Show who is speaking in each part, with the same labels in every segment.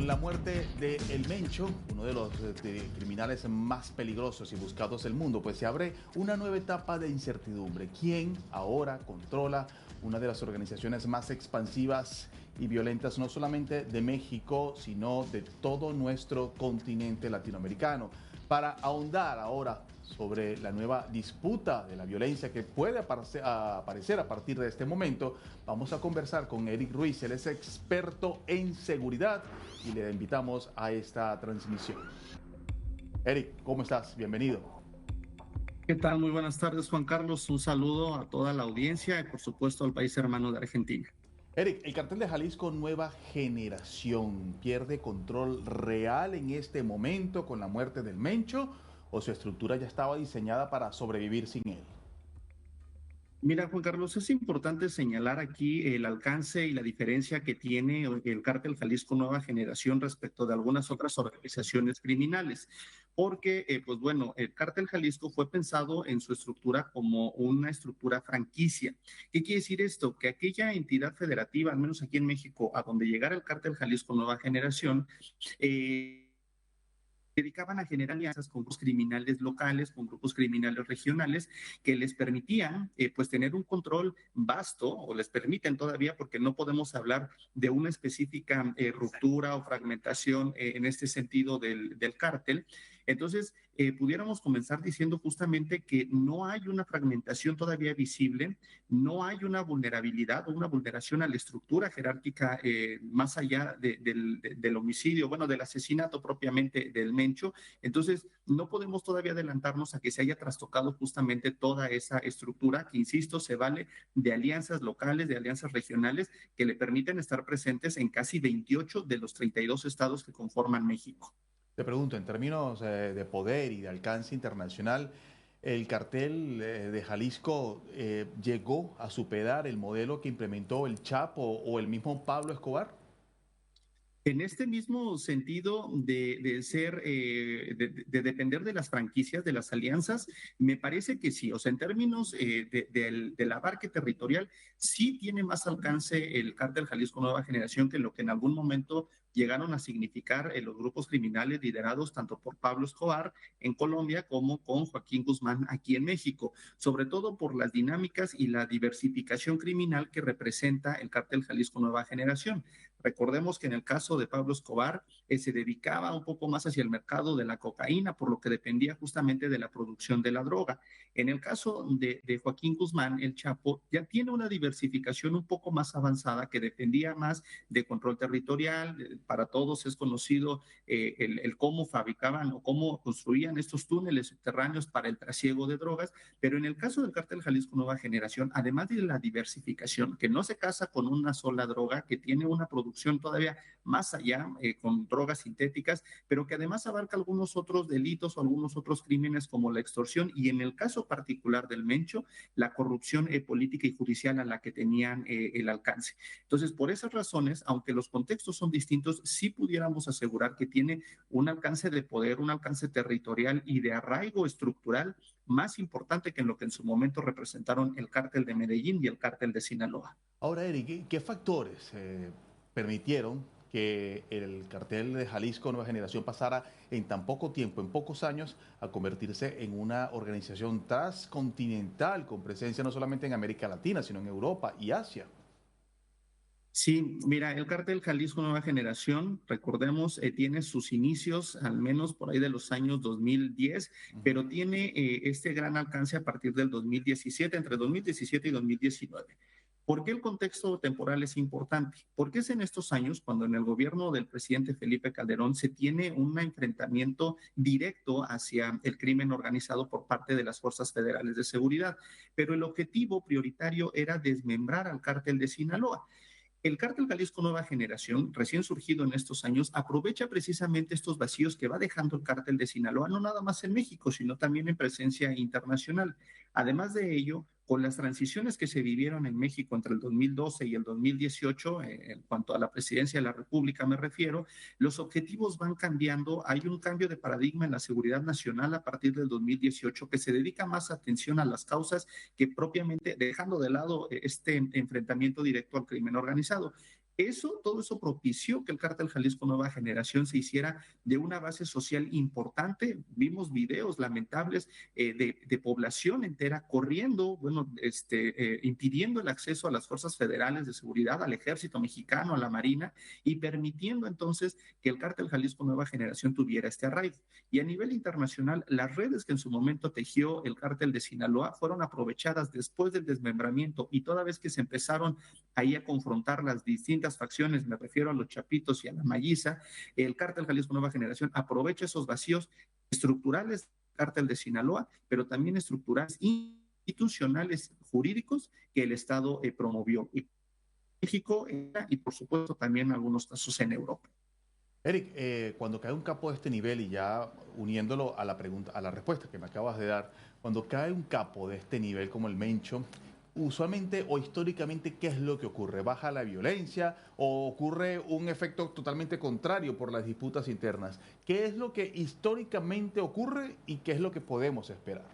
Speaker 1: Con la muerte de El Mencho, uno de los criminales más peligrosos y buscados del mundo, pues se abre una nueva etapa de incertidumbre. ¿Quién ahora controla una de las organizaciones más expansivas y violentas, no solamente de México, sino de todo nuestro continente latinoamericano? Para ahondar ahora sobre la nueva disputa de la violencia que puede aparecer a partir de este momento, vamos a conversar con Eric Ruiz. Él es experto en seguridad y le invitamos a esta transmisión. Eric, ¿cómo estás? Bienvenido.
Speaker 2: ¿Qué tal? Muy buenas tardes, Juan Carlos. Un saludo a toda la audiencia y, por supuesto, al país hermano de Argentina.
Speaker 1: Eric, el cartel de Jalisco Nueva Generación pierde control real en este momento con la muerte del Mencho, o su estructura ya estaba diseñada para sobrevivir sin él.
Speaker 2: Mira, Juan Carlos, es importante señalar aquí el alcance y la diferencia que tiene el cártel Jalisco Nueva Generación respecto de algunas otras organizaciones criminales, porque, pues bueno, el cártel Jalisco fue pensado en su estructura como una estructura franquicia. ¿Qué quiere decir esto? Que aquella entidad federativa, al menos aquí en México, a donde llegara el cártel Jalisco Nueva Generación, dedicaban a generar alianzas con grupos criminales locales, con grupos criminales regionales, que les permitían pues tener un control vasto, o les permiten todavía, porque no podemos hablar de una específica ruptura o fragmentación en este sentido del cártel. Entonces, pudiéramos comenzar diciendo justamente que no hay una fragmentación todavía visible, no hay una vulnerabilidad o una vulneración a la estructura jerárquica más allá del homicidio, bueno, del asesinato propiamente del Mencho. Entonces, no podemos todavía adelantarnos a que se haya trastocado justamente toda esa estructura que, insisto, se vale de alianzas locales, de alianzas regionales que le permiten estar presentes en casi 28 de los 32 estados que conforman México.
Speaker 1: Te pregunto, en términos de poder y de alcance internacional, ¿el cartel de Jalisco llegó a superar el modelo que implementó el Chapo o el mismo Pablo Escobar?
Speaker 2: En este mismo sentido de ser, de depender de las franquicias, de las alianzas, me parece que sí. O sea, en términos del abarque territorial, sí tiene más alcance el cártel Jalisco Nueva Generación que lo que en algún momento llegaron a significar los grupos criminales liderados tanto por Pablo Escobar en Colombia como con Joaquín Guzmán aquí en México, sobre todo por las dinámicas y la diversificación criminal que representa el cártel Jalisco Nueva Generación. Recordemos que en el caso de Pablo Escobar se dedicaba un poco más hacia el mercado de la cocaína, por lo que dependía justamente de la producción de la droga. En el caso de Joaquín Guzmán, el Chapo, ya tiene una diversificación un poco más avanzada que dependía más de control territorial. Para todos es conocido el cómo fabricaban o cómo construían estos túneles subterráneos para el trasiego de drogas, pero en el caso del cártel Jalisco Nueva Generación, además de la diversificación, que no se casa con una sola droga, que tiene una producción todavía más allá con drogas sintéticas, pero que además abarca algunos otros delitos o algunos otros crímenes como la extorsión y en el caso particular del Mencho, la corrupción política y judicial a la que tenían el alcance. Entonces, por esas razones, aunque los contextos son distintos, sí pudiéramos asegurar que tiene un alcance de poder, un alcance territorial y de arraigo estructural más importante que en lo que en su momento representaron el cártel de Medellín y el cártel de Sinaloa.
Speaker 1: Ahora, Eric, ¿qué factores permitieron que el cartel de Jalisco Nueva Generación pasara en tan poco tiempo, en pocos años, a convertirse en una organización transcontinental con presencia no solamente en América Latina, sino en Europa y Asia?
Speaker 2: Sí, mira, el cártel Jalisco Nueva Generación, recordemos, tiene sus inicios al menos por ahí de los años 2010,
Speaker 1: Ujú.
Speaker 2: pero tiene este gran alcance a partir del 2017, entre 2017 y 2019. ¿Por qué el contexto temporal es importante? Porque es en estos años cuando en el gobierno del presidente Felipe Calderón se tiene un enfrentamiento directo hacia el crimen organizado por parte de las fuerzas federales de seguridad, pero el objetivo prioritario era desmembrar al cártel de Sinaloa. El cártel Jalisco Nueva Generación, recién surgido en estos años, aprovecha precisamente estos vacíos que va dejando el cártel de Sinaloa, no nada más en México, sino también en presencia internacional. Además de ello, con las transiciones que se vivieron en México entre el 2012 y el 2018, en cuanto a la presidencia de la República me refiero, los objetivos van cambiando. Hay un cambio de paradigma en la seguridad nacional a partir del 2018 que se dedica más atención a las causas que propiamente dejando de lado este enfrentamiento directo al crimen organizado. Todo eso propició que el Cártel Jalisco Nueva Generación se hiciera de una base social importante. Vimos videos lamentables de población entera corriendo, bueno, impidiendo el acceso a las fuerzas federales de seguridad, al ejército mexicano, a la marina, y permitiendo entonces que el Cártel Jalisco Nueva Generación tuviera este arraigo. Y a nivel internacional, las redes que en su momento tejió el Cártel de Sinaloa fueron aprovechadas después del desmembramiento, y toda vez que se empezaron ahí a confrontar las distintas facciones, me refiero a los Chapitos y a la Malliza, el Cártel Jalisco Nueva Generación aprovecha esos vacíos estructurales del Cártel de Sinaloa, pero también estructurales institucionales jurídicos que el Estado promovió. Y México y por supuesto también algunos casos en Europa.
Speaker 1: Eric, cuando cae un capo de este nivel y ya uniéndolo a la pregunta, a la respuesta que me acabas de dar, cuando cae un capo de este nivel como el Mencho, usualmente o históricamente, ¿qué es lo que ocurre? ¿Baja la violencia o ocurre un efecto totalmente contrario por las disputas internas? ¿Qué es lo que históricamente ocurre y qué es lo que podemos esperar?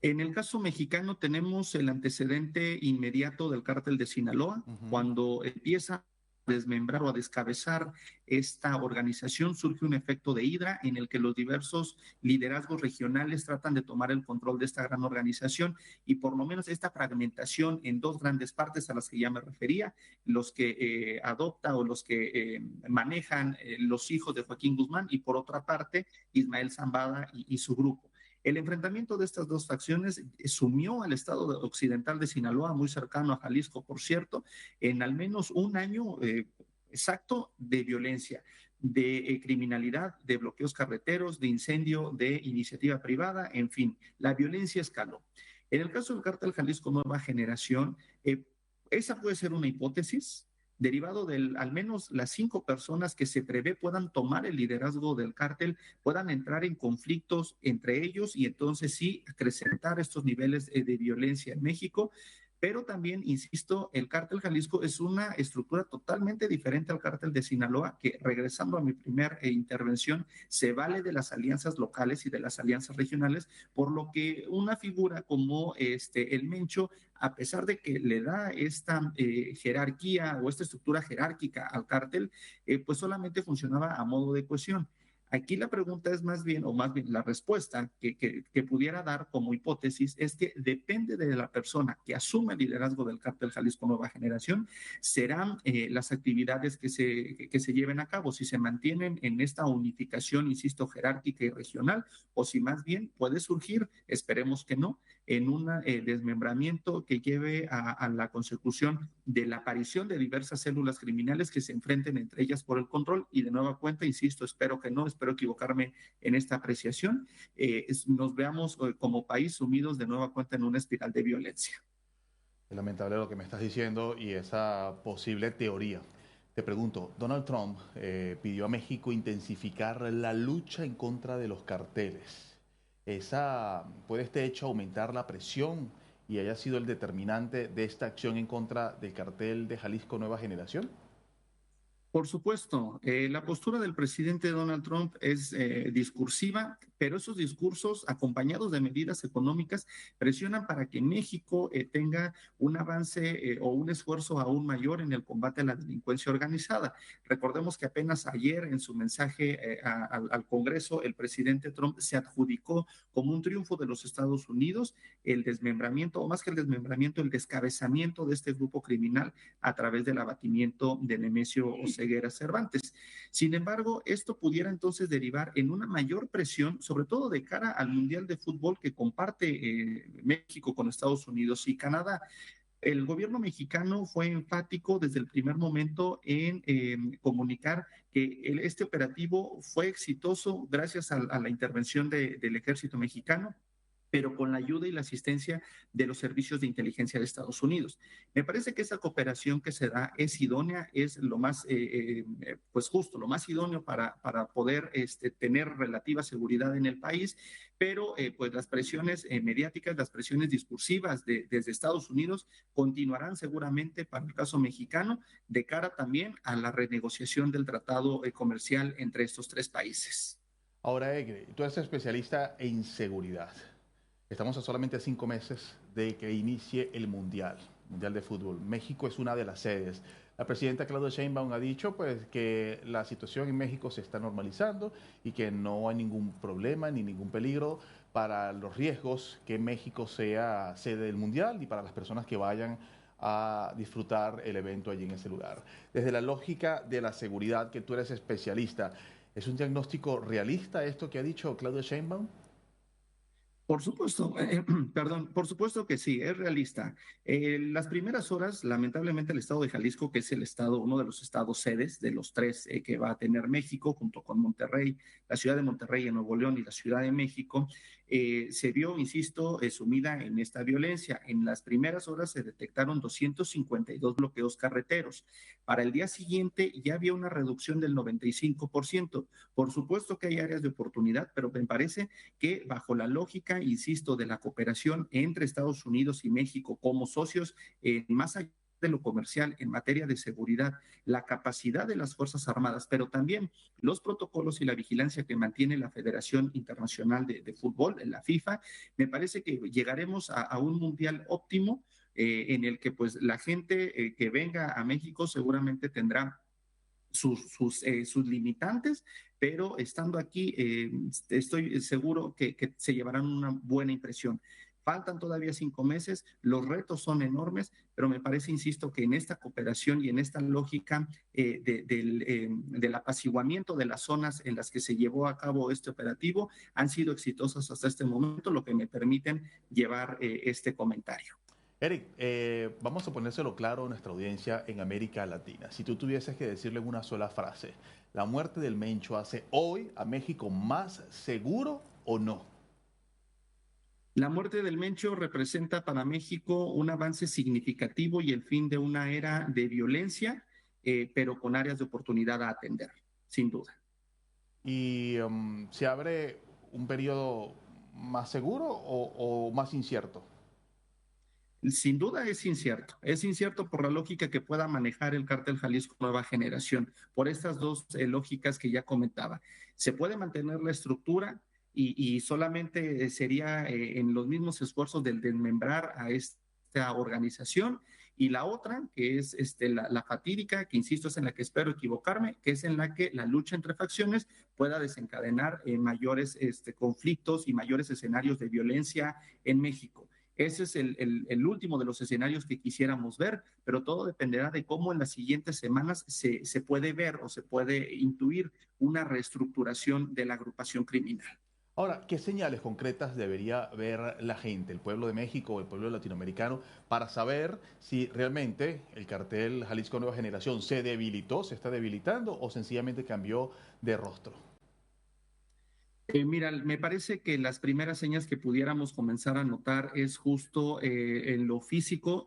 Speaker 2: En el caso mexicano tenemos el antecedente inmediato del cártel de Sinaloa,
Speaker 1: Ujú.
Speaker 2: cuando empieza a desmembrar o a descabezar esta organización, surge un efecto de hidra en el que los diversos liderazgos regionales tratan de tomar el control de esta gran organización, y por lo menos esta fragmentación en dos grandes partes a las que ya me refería, los que adopta o los que manejan los hijos de Joaquín Guzmán, y por otra parte Ismael Zambada y su grupo. El enfrentamiento de estas dos facciones sumió al estado occidental de Sinaloa, muy cercano a Jalisco, por cierto, en al menos un año exacto de violencia, de criminalidad, de bloqueos carreteros, de incendio, de iniciativa privada, en fin, la violencia escaló. En el caso del cártel Jalisco Nueva Generación, esa puede ser una hipótesis derivado de al menos las 5 personas que se prevé puedan tomar el liderazgo del cártel, puedan entrar en conflictos entre ellos y entonces sí acrecentar estos niveles de violencia en México. Pero también, insisto, el cártel Jalisco es una estructura totalmente diferente al cártel de Sinaloa, que regresando a mi primera intervención, se vale de las alianzas locales y de las alianzas regionales, por lo que una figura como el Mencho, a pesar de que le da esta jerarquía o esta estructura jerárquica al cártel, pues solamente funcionaba a modo de cohesión. Aquí la pregunta es más bien, o más bien la respuesta que pudiera dar como hipótesis es que depende de la persona que asume el liderazgo del cártel Jalisco Nueva Generación, serán las actividades que se lleven a cabo, si se mantienen en esta unificación, insisto, jerárquica y regional, o si más bien puede surgir, esperemos que no, en un desmembramiento que lleve a la consecución de la aparición de diversas células criminales que se enfrenten entre ellas por el control. Y de nueva cuenta, insisto, espero que no, espero equivocarme en esta apreciación, nos veamos como país sumidos de nueva cuenta en una espiral de violencia.
Speaker 1: Es lamentable lo que me estás diciendo y esa posible teoría. Te pregunto, Donald Trump pidió a México intensificar la lucha en contra de los carteles. ¿Puede este hecho aumentar la presión y haya sido el determinante de esta acción en contra del cartel de Jalisco Nueva Generación?
Speaker 2: Por supuesto, la postura del presidente Donald Trump es discursiva, pero esos discursos acompañados de medidas económicas presionan para que México tenga un avance o un esfuerzo aún mayor en el combate a la delincuencia organizada. Recordemos que apenas ayer en su mensaje al Congreso, el presidente Trump se adjudicó como un triunfo de los Estados Unidos el desmembramiento, o más que el desmembramiento, el descabezamiento de este grupo criminal a través del abatimiento de Nemesio Oseguera Cervantes. Sin embargo, esto pudiera entonces derivar en una mayor presión, sobre todo de cara al Mundial de Fútbol que comparte México con Estados Unidos y Canadá. El gobierno mexicano fue enfático desde el primer momento en comunicar que este operativo fue exitoso gracias a la intervención del ejército mexicano, pero con la ayuda y la asistencia de los servicios de inteligencia de Estados Unidos. Me parece que esa cooperación que se da es idónea, es lo más, pues justo, lo más idóneo para poder tener relativa seguridad en el país, pero pues las presiones mediáticas, las presiones discursivas desde Estados Unidos continuarán seguramente para el caso mexicano, de cara también a la renegociación del tratado comercial entre estos tres países.
Speaker 1: Ahora, Egre, tú eres especialista en seguridad. Estamos a solamente 5 meses de que inicie el Mundial de Fútbol. México es una de las sedes. La presidenta Claudia Sheinbaum ha dicho pues que la situación en México se está normalizando y que no hay ningún problema ni ningún peligro para los riesgos que México sea sede del Mundial y para las personas que vayan a disfrutar el evento allí en ese lugar. Desde la lógica de la seguridad, que tú eres especialista, ¿es un diagnóstico realista esto que ha dicho Claudia Sheinbaum?
Speaker 2: Por supuesto, perdón, por supuesto que sí, es realista. Las primeras horas, lamentablemente, el estado de Jalisco, que es el estado, uno de los estados sedes de los tres que va a tener México, junto con Monterrey, la ciudad de Monterrey en Nuevo León y la Ciudad de México, se vio, insisto, sumida en esta violencia. En las primeras horas se detectaron 252 bloqueos carreteros. Para el día siguiente ya había una reducción del 95%. Por supuesto que hay áreas de oportunidad, pero me parece que bajo la lógica, insisto, de la cooperación entre Estados Unidos y México como socios, más allá de lo comercial en materia de seguridad, la capacidad de las Fuerzas Armadas, pero también los protocolos y la vigilancia que mantiene la Federación Internacional de Fútbol, la FIFA, me parece que llegaremos a un mundial óptimo en el que pues la gente que venga a México seguramente tendrá sus limitantes, pero estando aquí estoy seguro que se llevarán una buena impresión. Faltan todavía 5 meses, los retos son enormes, pero me parece, insisto, que en esta cooperación y en esta lógica del apaciguamiento de las zonas en las que se llevó a cabo este operativo han sido exitosas hasta este momento, lo que me permiten llevar este comentario.
Speaker 1: Eric, vamos a ponérselo claro a nuestra audiencia en América Latina. Si tú tuvieses que decirle en una sola frase, ¿la muerte del Mencho hace hoy a México más seguro o no?
Speaker 2: La muerte del Mencho representa para México un avance significativo y el fin de una era de violencia, pero con áreas de oportunidad a atender, sin duda.
Speaker 1: ¿Y se abre un periodo más seguro o más incierto?
Speaker 2: Sin duda es incierto por la lógica que pueda manejar el cártel Jalisco Nueva Generación, por estas dos lógicas que ya comentaba. Se puede mantener la estructura y solamente sería en los mismos esfuerzos del desmembrar a esta organización. Y la otra, que es la fatídica, que insisto es en la que espero equivocarme, que es en la que la lucha entre facciones pueda desencadenar mayores conflictos y mayores escenarios de violencia en México. Ese es el último de los escenarios que quisiéramos ver, pero todo dependerá de cómo en las siguientes semanas se puede ver o se puede intuir una reestructuración de la agrupación criminal.
Speaker 1: Ahora, ¿qué señales concretas debería ver la gente, el pueblo de México o el pueblo latinoamericano, para saber si realmente el cartel Jalisco Nueva Generación se debilitó, se está debilitando o sencillamente cambió de rostro?
Speaker 2: Mira, me parece que las primeras señas que pudiéramos comenzar a notar es justo en lo físico,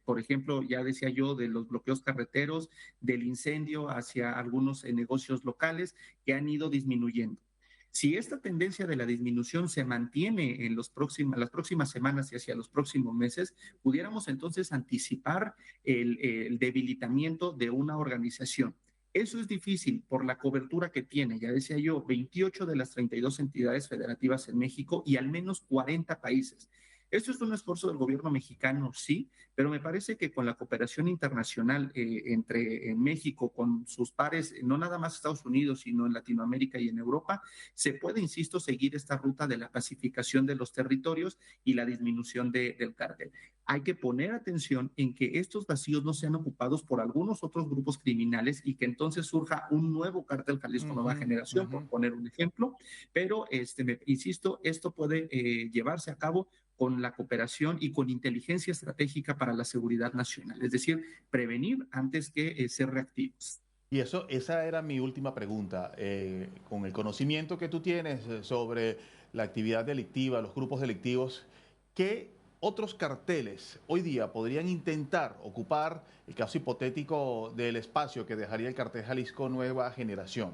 Speaker 2: por ejemplo, ya decía yo, de los bloqueos carreteros, del incendio hacia algunos negocios locales que han ido disminuyendo. Si esta tendencia de la disminución se mantiene en las próximas semanas y hacia los próximos meses, pudiéramos entonces anticipar el debilitamiento de una organización. Eso es difícil por la cobertura que tiene, ya decía yo, 28 de las 32 entidades federativas en México y al menos 40 países. Esto es un esfuerzo del gobierno mexicano, sí, pero me parece que con la cooperación internacional entre México, con sus pares, no nada más Estados Unidos, sino en Latinoamérica y en Europa, se puede, insisto, seguir esta ruta de la pacificación de los territorios y la disminución del cártel. Hay que poner atención en que estos vacíos no sean ocupados por algunos otros grupos criminales y que entonces surja un nuevo cártel Jalisco Nueva
Speaker 1: Ujú,
Speaker 2: Generación, por
Speaker 1: ujú.
Speaker 2: poner un ejemplo, pero insisto, esto puede llevarse a cabo con la cooperación y con inteligencia estratégica para la seguridad nacional, es decir, prevenir antes que ser reactivos.
Speaker 1: Y eso, esa era mi última pregunta. Con el conocimiento que tú tienes sobre la actividad delictiva, los grupos delictivos, ¿qué otros carteles hoy día podrían intentar ocupar el caso hipotético del espacio que dejaría el cartel Jalisco Nueva Generación?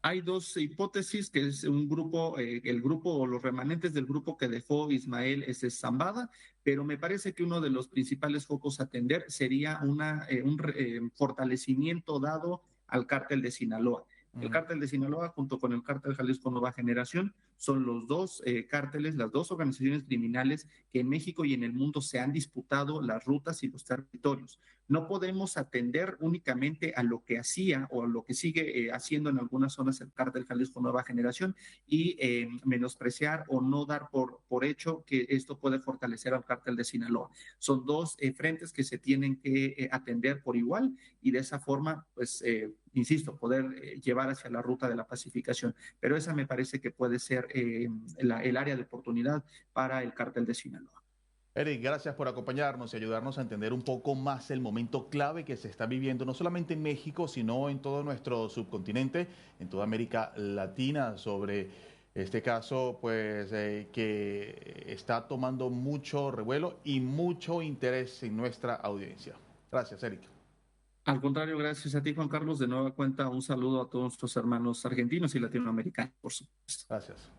Speaker 2: Hay dos hipótesis, que es un grupo, el grupo o los remanentes del grupo que dejó Ismael Zambada, pero me parece que uno de los principales focos a atender sería un fortalecimiento dado al cártel de Sinaloa. El
Speaker 1: Ujú.
Speaker 2: cártel de Sinaloa, junto con el cártel Jalisco Nueva Generación, son los dos cárteles, las dos organizaciones criminales que en México y en el mundo se han disputado las rutas y los territorios. No podemos atender únicamente a lo que hacía o a lo que sigue haciendo en algunas zonas el cártel Jalisco Nueva Generación y menospreciar o no dar por hecho que esto puede fortalecer al cártel de Sinaloa. Son dos frentes que se tienen que atender por igual y de esa forma, pues, insisto, poder llevar hacia la ruta de la pacificación. Pero esa me parece que puede ser el área de oportunidad para el cártel de Sinaloa.
Speaker 1: Eric, gracias por acompañarnos y ayudarnos a entender un poco más el momento clave que se está viviendo, no solamente en México, sino en todo nuestro subcontinente, en toda América Latina, sobre este caso, pues, que está tomando mucho revuelo y mucho interés en nuestra audiencia. Gracias, Eric.
Speaker 2: Al contrario, gracias a ti, Juan Carlos. De nueva cuenta, un saludo a todos nuestros hermanos argentinos y latinoamericanos, por supuesto.
Speaker 1: Gracias.